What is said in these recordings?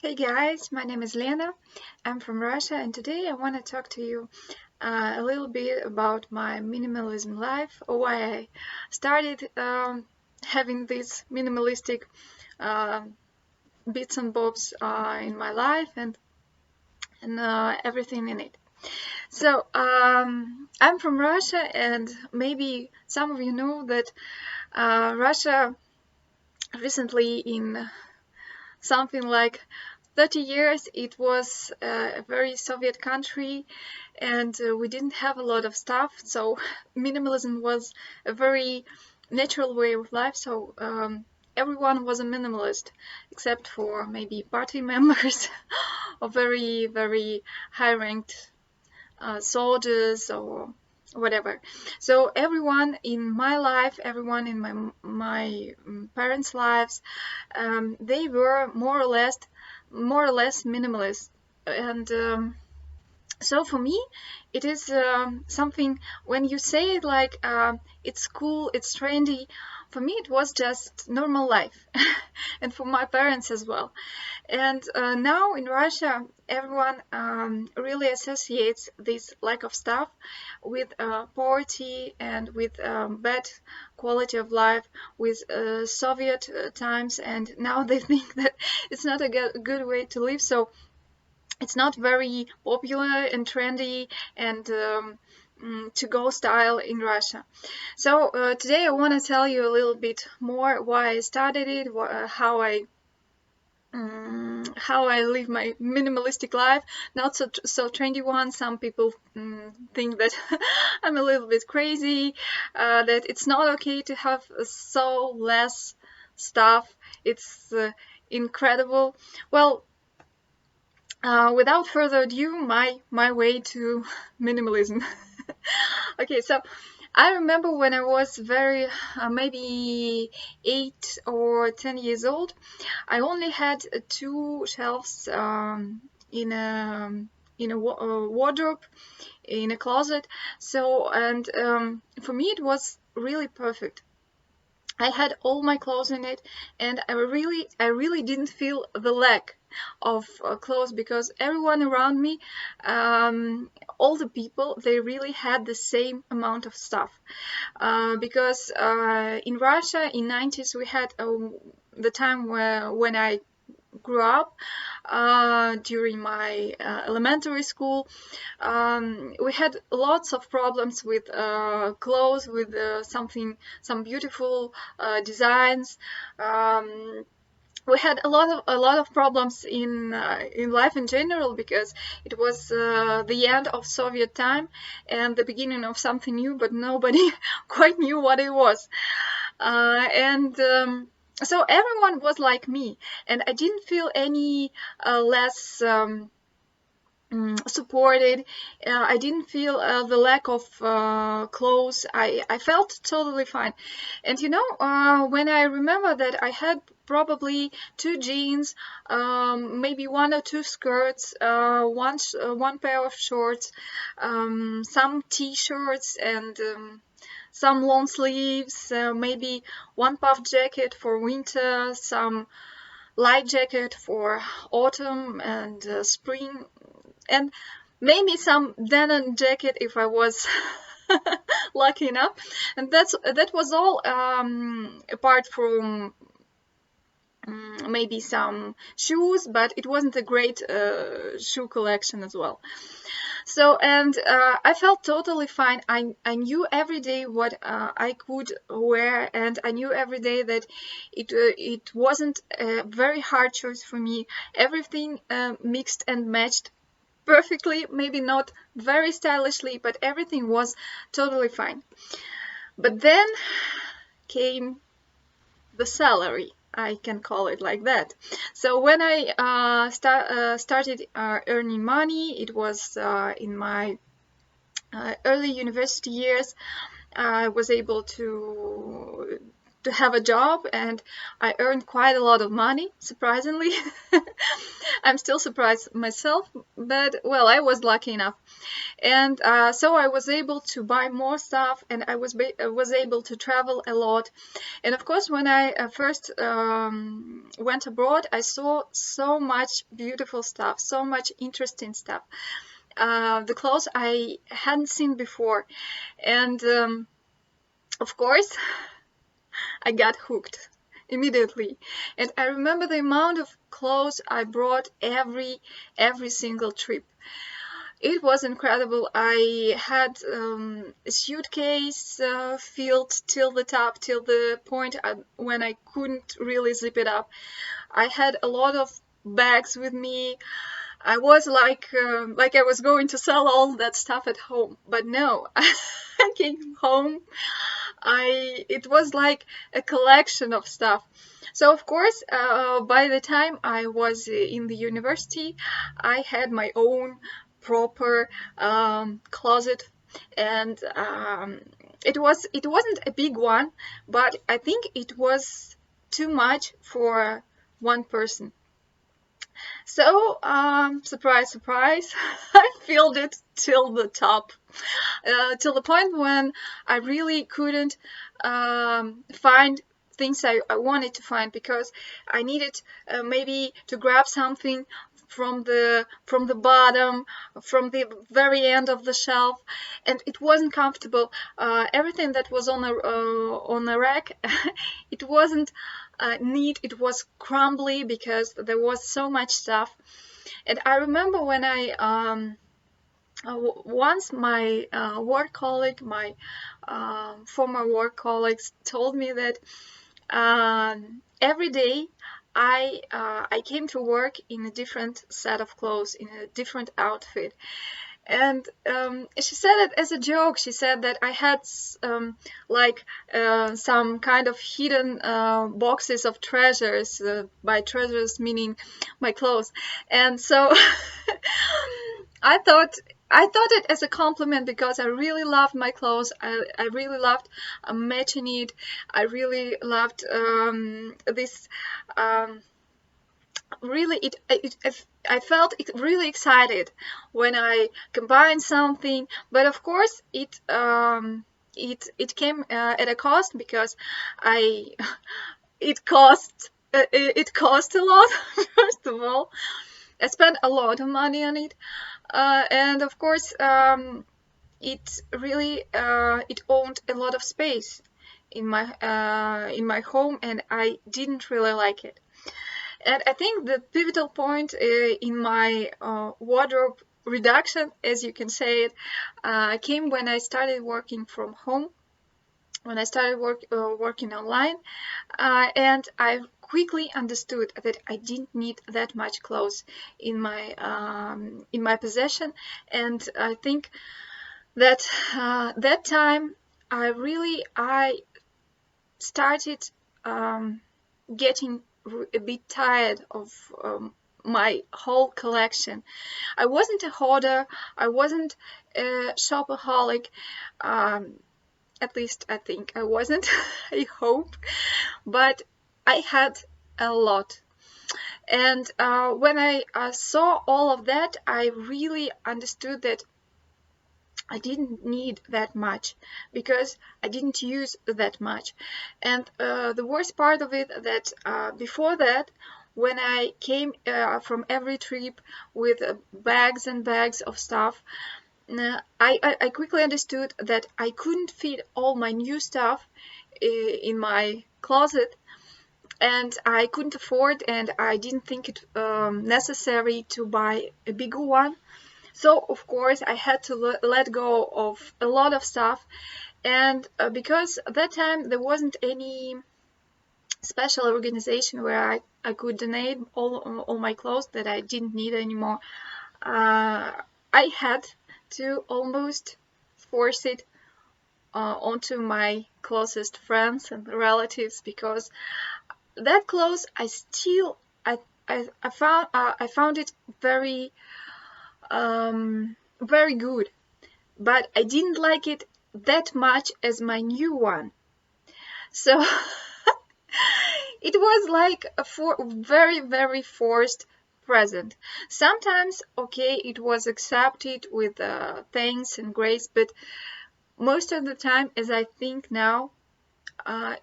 Hey guys, my name is Lena. I'm from Russia, and today I want to talk to you a little bit about my minimalism life, or why I started having these minimalistic uh, bits and bobs in my life and everything in it. So, I'm from Russia, and maybe some of you know that Russia recently, in something like 30 years, it was a very Soviet country, and we didn't have a lot of stuff, so minimalism was a very natural way of life. So everyone was a minimalist, except for maybe party members or very, very high-ranked soldiers or whatever. So everyone in my life, everyone in my parents' lives, they were more or less minimalist. And so for me, it is something, when you say it like it's cool, it's trendy. For me, it was just normal life, and for my parents as well. And now in Russia, everyone really associates this lack of stuff with poverty and with bad quality of life, with Soviet times, and now they think that it's not a good way to live. So it's not very popular and trendy and to-go style in Russia. So today I want to tell you a little bit more why I started it, how I live my minimalistic life. Not so trendy one. Some people think that I'm a little bit crazy, that it's not okay to have so less stuff. It's incredible. Well, without further ado, my way to minimalism. Okay, so I remember when I was very maybe 8 or 10 years old, I only had two shelves in a wardrobe, in a closet. So, and for me it was really perfect. I had all my clothes in it, and I really didn't feel the lack of clothes, because everyone around me, all the people, they really had the same amount of stuff. Because in Russia in 90s we had the time when I grew up, during my elementary school. We had lots of problems with clothes, with some beautiful designs. We had a lot of problems in life in general, because it was the end of Soviet time and the beginning of something new, but nobody quite knew what it was. And so everyone was like me, and I didn't feel any less supported. I didn't feel the lack of clothes. I felt totally fine. And when I remember that I had probably two jeans, maybe one or two skirts, one pair of shorts, some t-shirts, and some long sleeves, maybe one puff jacket for winter, some light jacket for autumn and spring, and maybe some denim jacket if I was lucky enough. And that was all, apart from maybe some shoes, but it wasn't a great shoe collection as well. So, and I felt totally fine. I knew every day what I could wear, and I knew every day that it wasn't a very hard choice for me. Everything mixed and matched perfectly, maybe not very stylishly, but everything was totally fine. But then came the salary. I can call it like that. So when I started earning money, it was in my early university years. I was able to have a job, and I earned quite a lot of money, surprisingly. I'm still surprised myself, but well, I was lucky enough. And so I was able to buy more stuff, and I was able to travel a lot. And of course, when I first went abroad, I saw so much beautiful stuff, so much interesting stuff. The clothes I hadn't seen before. And of course, I got hooked immediately. And I remember the amount of clothes I brought every single trip. It was incredible. I had a suitcase filled till the top, till the point when I couldn't really zip it up. I had a lot of bags with me. I was like I was going to sell all that stuff at home, but no. I came home. It was like a collection of stuff. So of course, by the time I was in the university, I had my own proper closet, and it wasn't a big one, but I think it was too much for one person. So surprise, surprise, I filled it till the top, till the point when I really couldn't find things I wanted to find, because I needed maybe to grab something from the bottom, from the very end of the shelf, and it wasn't comfortable. Everything that was on the rack, it wasn't neat. It was crumbly because there was so much stuff. And I remember when I once my work colleague, my former work colleagues, told me that every day I came to work in a different set of clothes, in a different outfit. And she said it as a joke. She said that I had some kind of hidden boxes of treasures, by treasures meaning my clothes. And so I thought it as a compliment, because I really loved my clothes. I really loved matching it. I really loved this. Really, I felt really excited when I combined something. But of course, it came at a cost, because I it cost a lot. First of all, I spent a lot of money on it. And of course, it really it owned a lot of space in my home, and I didn't really like it. And I think the pivotal point in my wardrobe reduction, as you can say it, came when I started working from home, when I started working online, and I quickly understood that I didn't need that much clothes in my possession. And I think that that time I started getting a bit tired of my whole collection. I wasn't a hoarder. I wasn't a shopaholic. At least I think I wasn't. I hope. But I had a lot. And when I saw all of that, I really understood that I didn't need that much, because I didn't use that much. And the worst part of it, that before that, when I came from every trip with bags and bags of stuff, I quickly understood that I couldn't fit all my new stuff in my closet, and I couldn't afford, and I didn't think it necessary to buy a bigger one. So of course I had to let go of a lot of stuff. And because at that time there wasn't any special organization where I could donate all my clothes that I didn't need anymore, I had to almost force it onto my closest friends and relatives, because that clothes I found it very very good, but I didn't like it that much as my new one. So It was like a very, very forced present. Sometimes, okay, it was accepted with thanks and grace, but most of the time, as I think now,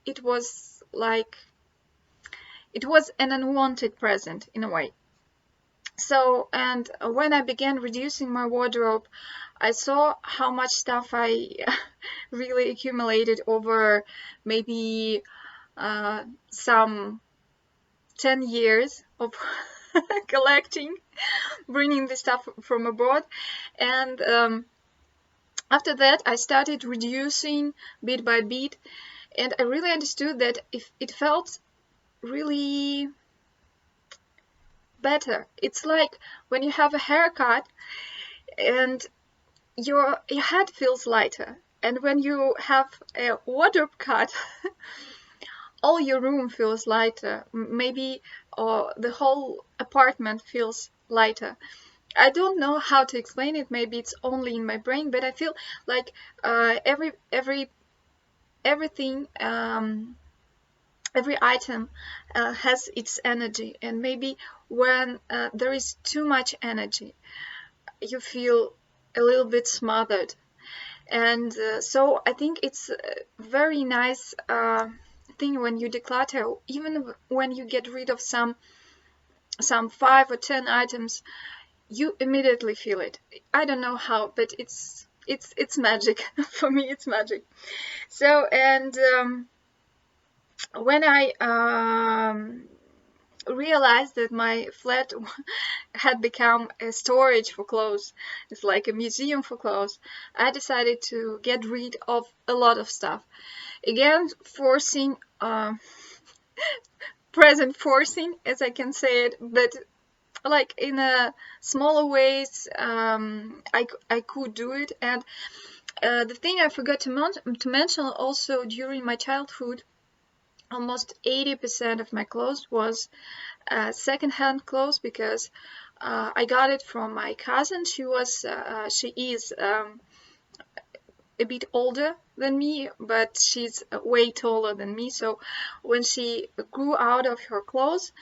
it was like it was an unwanted present in a way. So, and when I began reducing my wardrobe, I saw how much stuff I really accumulated over maybe some 10 years of collecting, bringing the stuff from abroad. And after that, I started reducing bit by bit. And I really understood that if it felt really better. It's like when you have a haircut and your head feels lighter. And when you have a wardrobe cut, all your room feels lighter. Maybe the whole apartment feels lighter. I don't know how to explain it. Maybe it's only in my brain, but I feel like everything, every item has its energy, and maybe when there is too much energy, you feel a little bit smothered. And so I think it's a very nice thing when you declutter, even when you get rid of some 5 or 10 items, you immediately feel it. I don't know how, but it's magic. For me, it's magic. So, and when I realized that my flat had become a storage for clothes, it's like a museum for clothes, I decided to get rid of a lot of stuff. Again, forcing, present forcing, as I can say it, but like in a smaller ways, I could do it. And the thing I forgot to mention also, during my childhood, almost 80% of my clothes was second-hand clothes, because I got it from my cousin. She is a bit older than me, but she's way taller than me. So when she grew out of her clothes,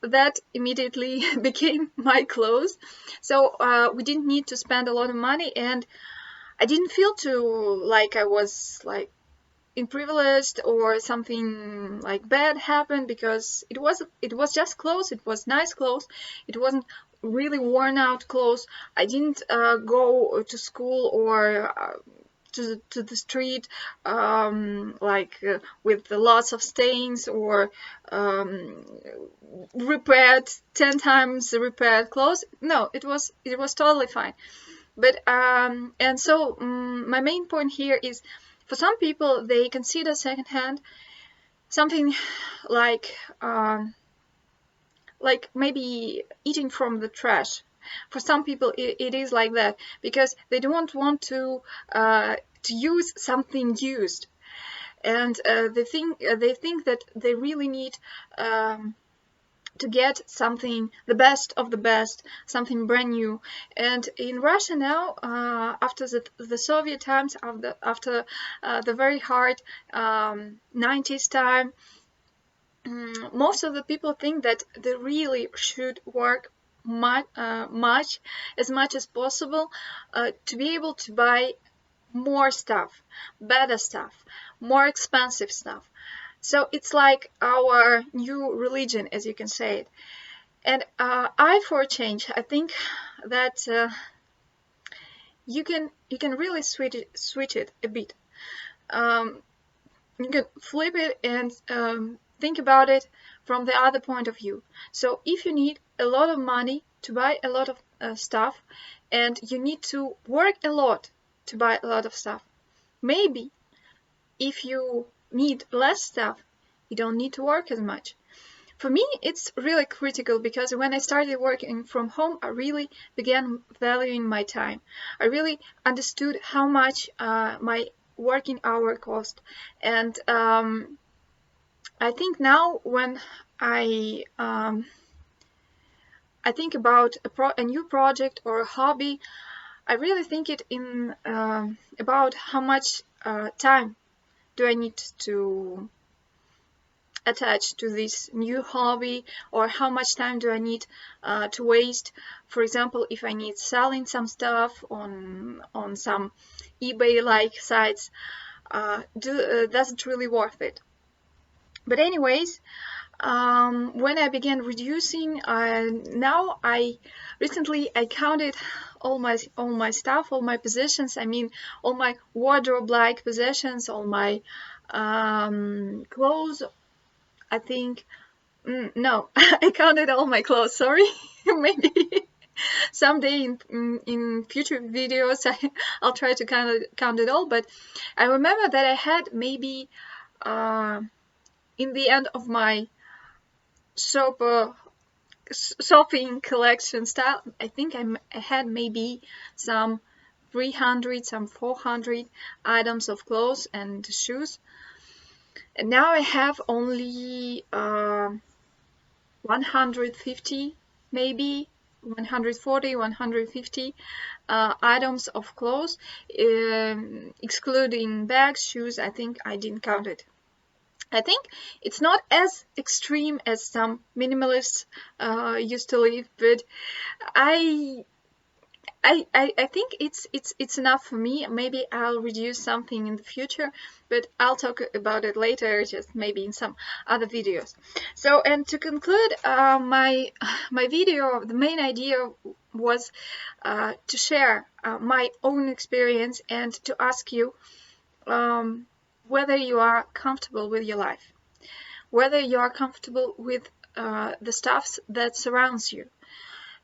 that immediately became my clothes. So we didn't need to spend a lot of money, and I didn't feel like I was like privileged or something like bad happened, because it was just clothes. It was nice clothes. It wasn't really worn out clothes. I didn't go to school or to the street with lots of stains, or repaired 10 times repaired clothes. No, it was totally fine. But and so my main point here is, for some people, they consider secondhand something like maybe eating from the trash. For some people, it is like that, because they don't want to use something used, and they think that they really need to get something, the best of the best, something brand new. And in Russia now, after the Soviet times, after the very hard 90s time, most of the people think that they really should work as much as possible to be able to buy more stuff, better stuff, more expensive stuff. So it's like our new religion, as you can say it. And for a change, I think that you can really switch it a bit. You can flip it and think about it from the other point of view. So if you need a lot of money to buy a lot of stuff, and you need to work a lot to buy a lot of stuff, maybe if you need less stuff, you don't need to work as much. For me, it's really critical, because when I started working from home, I really began valuing my time. I really understood how much my working hour cost. And I think now when I think about a new project or a hobby, I really think it in about how much time do I need to attached to this new hobby, or how much time do I need to waste. For example, if I need selling some stuff on some eBay like sites, does it really worth it? But anyways, when I began reducing, now I recently I counted all my stuff, all my possessions. I mean, all my wardrobe-like possessions, all my clothes. I think no, I counted all my clothes. Sorry, maybe someday in future videos I'll try to count it all. But I remember that I had maybe in the end of my shopping collection style, I think I had maybe some 300, some 400 items of clothes and shoes. And now I have only 150, maybe 140, 150 items of clothes, excluding bags, shoes. I think I didn't count it. I think it's not as extreme as some minimalists used to live, but I think it's enough for me. Maybe I'll reduce something in the future, but I'll talk about it later, just maybe in some other videos. So, and to conclude my video, the main idea was to share my own experience and to ask you whether you are comfortable with your life, whether you are comfortable with the stuff that surrounds you,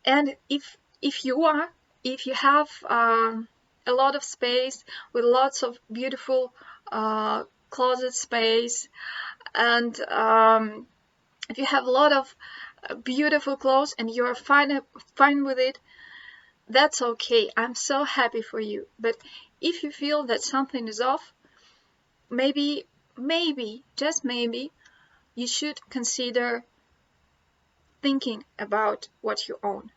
and if you are, if you have a lot of space with lots of beautiful closet space, and if you have a lot of beautiful clothes and you're fine with it, that's okay. I'm so happy for you. But if you feel that something is off, maybe, just maybe, you should consider thinking about what you own.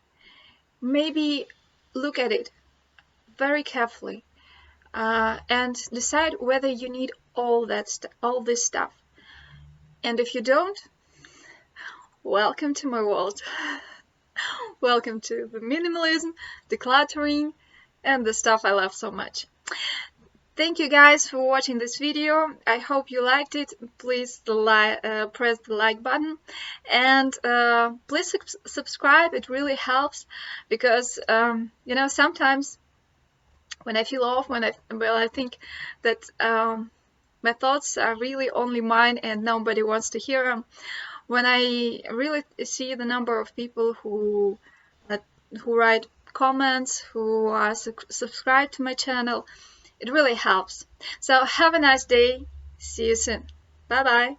Maybe look at it very carefully and decide whether you need all this stuff. And if you don't, welcome to my world. Welcome to the minimalism, decluttering, and the stuff I love so much. Thank you guys for watching this video. I hope you liked it. Please press the like button, and please subscribe. It really helps, because you know, sometimes when I feel off, when I think that my thoughts are really only mine and nobody wants to hear them, when I really see the number of people who write comments, who are subscribed to my channel, it really helps. So have a nice day. See you soon. Bye bye.